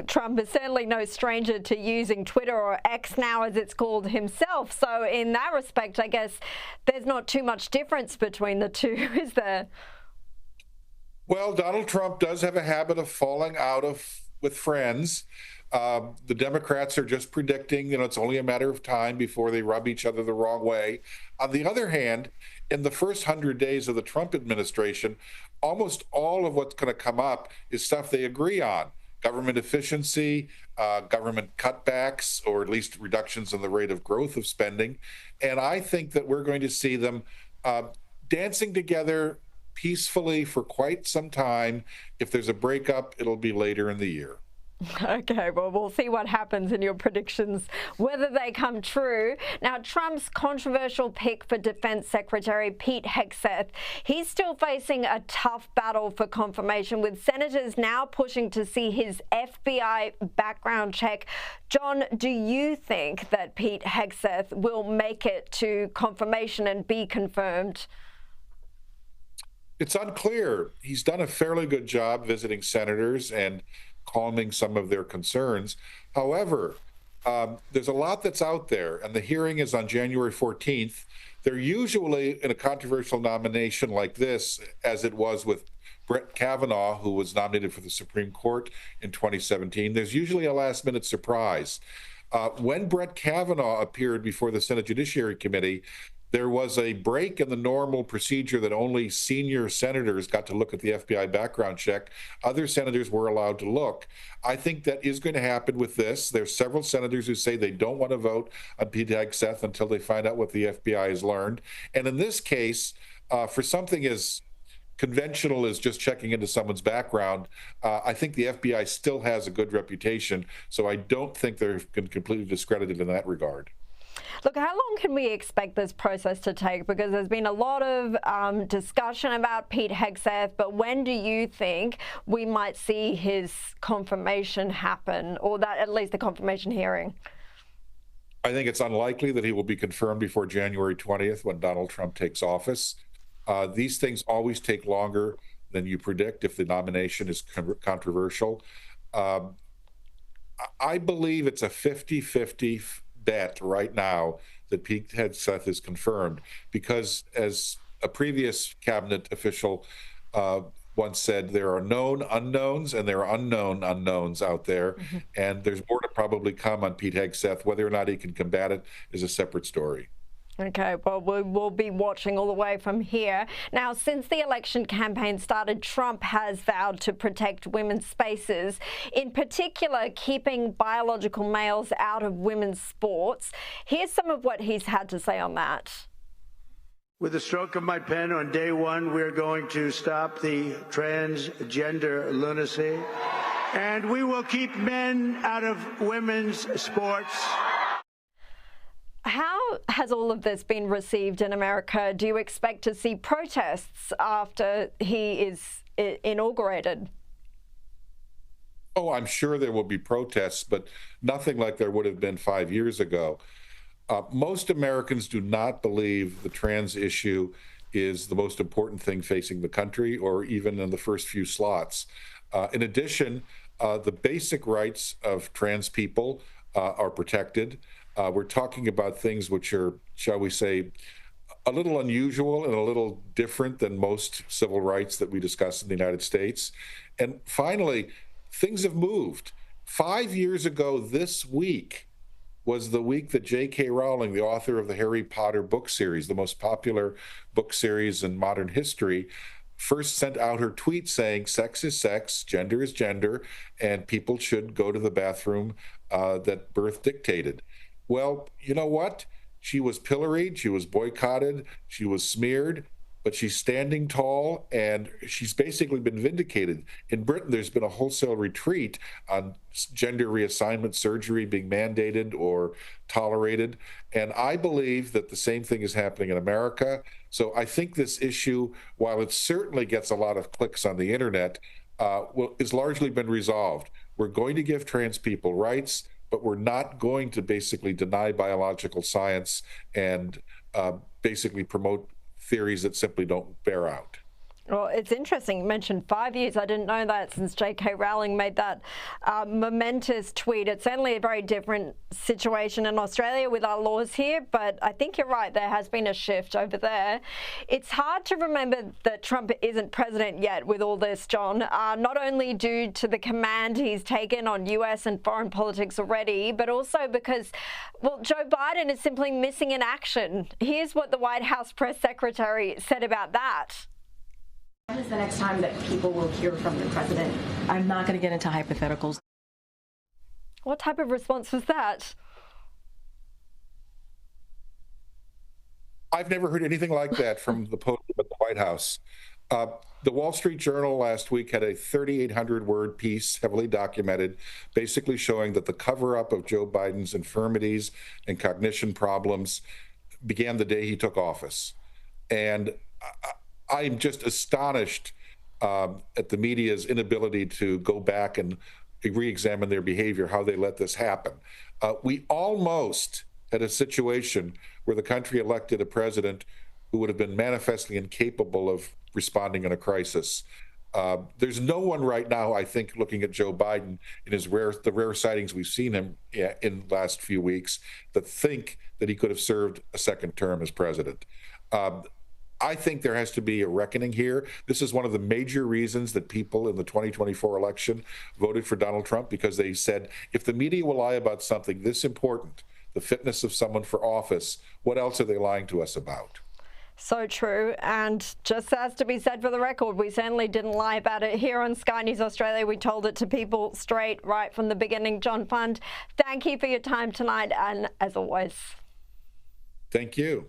Trump is certainly no stranger to using Twitter, or X now as it's called himself. So in that respect, I guess there's not too much difference between the two, is there? Well, Donald Trump does have a habit of falling out with friends. The Democrats are just predicting, it's only a matter of time before they rub each other the wrong way. On the other hand, in the first 100 days of the Trump administration, almost all of what's going to come up is stuff they agree on. Government efficiency, government cutbacks, or at least reductions in the rate of growth of spending. And I think that we're going to see them dancing together peacefully for quite some time. If there's a breakup, it'll be later in the year. Okay, well, we'll see what happens in your predictions, whether they come true. Now, Trump's controversial pick for Defense Secretary Pete Hegseth, he's still facing a tough battle for confirmation, with senators now pushing to see his FBI background check. John, do you think that Pete Hegseth will make it to confirmation and be confirmed? It's unclear. He's done a fairly good job visiting senators and calming some of their concerns. However, there's a lot that's out there, and the hearing is on January 14th. They're usually, in a controversial nomination like this, as it was with Brett Kavanaugh, who was nominated for the Supreme Court in 2017, there's usually a last-minute surprise. When Brett Kavanaugh appeared before the Senate Judiciary Committee, there was a break in the normal procedure that only senior senators got to look at the FBI background check. Other senators were allowed to look. I think that is going to happen with this. There's several senators who say they don't want to vote on Pete Hegseth until they find out what the FBI has learned. And in this case, for something as conventional as just checking into someone's background, I think the FBI still has a good reputation. So I don't think they're completely discredited in that regard. Look, how long can we expect this process to take? Because there's been a lot of discussion about Pete Hegseth, but when do you think we might see his confirmation happen, or that at least the confirmation hearing? I think it's unlikely that he will be confirmed before January 20th, when Donald Trump takes office. These things always take longer than you predict if the nomination is controversial. I believe it's a 50-50 bet right now that Pete Hegseth is confirmed, because, as a previous cabinet official once said, there are known unknowns and there are unknown unknowns out there. Mm-hmm. And there's more to probably come on Pete Hegseth. Whether or not he can combat it is a separate story. Okay, well, we'll be watching all the way from here. Now, since the election campaign started, Trump has vowed to protect women's spaces, in particular, keeping biological males out of women's sports. Here's some of what he's had to say on that. With the stroke of my pen on day one, we're going to stop the transgender lunacy, and we will keep men out of women's sports. How has all of this been received in America? Do you expect to see protests after he is inaugurated? Oh, I'm sure there will be protests, but nothing like there would have been 5 years ago. Most Americans do not believe the trans issue is the most important thing facing the country, or even in the first few slots. In addition, the basic rights of trans people are protected. We're talking about things which are, shall we say, a little unusual and a little different than most civil rights that we discuss in the United States. And finally, things have moved. 5 years ago this week was the week that J.K. Rowling, the author of the Harry Potter book series, the most popular book series in modern history, first sent out her tweet saying sex is sex, gender is gender, and people should go to the bathroom that birth dictated. Well, you know what? She was pilloried, she was boycotted, she was smeared, but she's standing tall, and she's basically been vindicated. In Britain, there's been a wholesale retreat on gender reassignment surgery being mandated or tolerated, and I believe that the same thing is happening in America. So I think this issue, while it certainly gets a lot of clicks on the internet, is largely been resolved. We're going to give trans people rights, but we're not going to basically deny biological science and basically promote theories that simply don't bear out. Well, it's interesting. You mentioned 5 years. I didn't know that since J.K. Rowling made that momentous tweet. It's certainly a very different situation in Australia with our laws here, but I think you're right. There has been a shift over there. It's hard to remember that Trump isn't president yet with all this, John, not only due to the command he's taken on US and foreign politics already, but also because, well, Joe Biden is simply missing in action. Here's what the White House press secretary said about that. When is the next time that people will hear from the president? I'm not going to get into hypotheticals. What type of response was that? I've never heard anything like that from the podium at the White House. The Wall Street Journal last week had a 3,800-word piece, heavily documented, basically showing that the cover-up of Joe Biden's infirmities and cognition problems began the day he took office. And I'm just astonished at the media's inability to go back and re-examine their behavior, how they let this happen. We almost had a situation where the country elected a president who would have been manifestly incapable of responding in a crisis. There's no one right now, I think, looking at Joe Biden in the rare sightings we've seen him in the last few weeks, that think that he could have served a second term as president. I think there has to be a reckoning here. This is one of the major reasons that people in the 2024 election voted for Donald Trump, because they said, if the media will lie about something this important, the fitness of someone for office, what else are they lying to us about? So true. And just as to be said for the record, we certainly didn't lie about it here on Sky News Australia. We told it to people straight right from the beginning. John Fund, thank you for your time tonight. And as always, thank you.